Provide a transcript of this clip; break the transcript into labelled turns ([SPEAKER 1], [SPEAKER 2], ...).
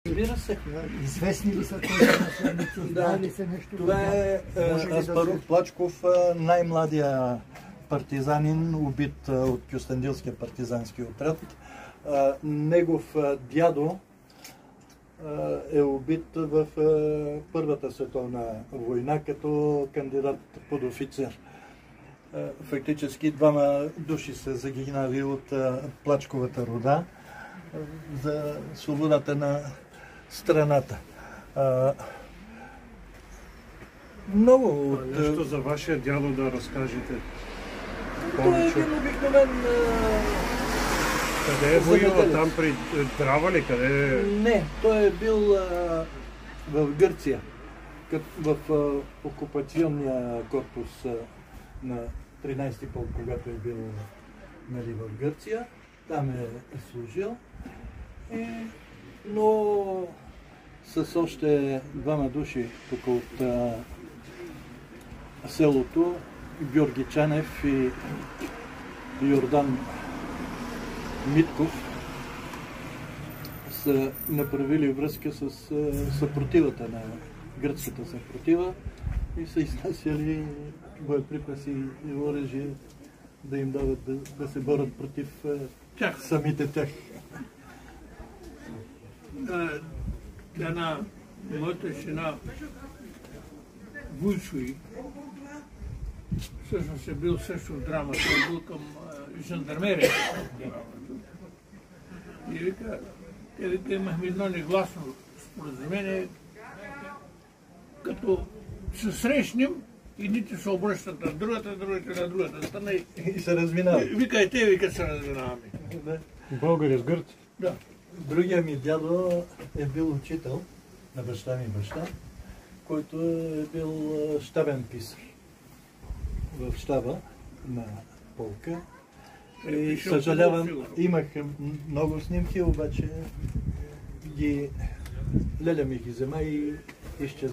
[SPEAKER 1] Разбира се.
[SPEAKER 2] Известни ли са тези наследници?
[SPEAKER 1] Да,
[SPEAKER 2] ли се нещо?
[SPEAKER 1] това е Аспарух Плачков, най-младия партизанин, убит от Кюстендилския партизански отряд. Негов дядо е убит в Първата световна война като кандидат подофицер. Фактически двама души са загинали от Плачковата рода за свободата на страната. Много от...
[SPEAKER 3] Нещо за вашия дядо да разкажете
[SPEAKER 1] Той е един обикновен...
[SPEAKER 3] Къде е воювал? Там при Драва ли? Къде?
[SPEAKER 1] Не, той е бил в Гърция. В окупационния корпус на 13-ти полк, когато е бил в Гърция. Там е служил. Но с още двама души тук от селото, Георги Чанев и Йордан Митков, са направили връзка с съпротивата на гръцката съпротива и са изнасяли боеприпаси и оръжие да им дават да се борят против самите тях.
[SPEAKER 4] Една моята жена Вуйчуи, всъщност е бил също в драмата, е бил към жандармерия. И вика, имахме едно негласно споразумение, като се срещнем, едните се обръщат на другата, другите на другата.
[SPEAKER 1] И се разминават.
[SPEAKER 4] Вика и те, вика се разминаваме.
[SPEAKER 3] Българи с гърци?
[SPEAKER 4] Да.
[SPEAKER 1] Другия ми дядо е бил учител на баща ми който е бил щабен писар в щаба на полка. И съжалявам, имах много снимки, обаче леля ми ги взема и изчезва.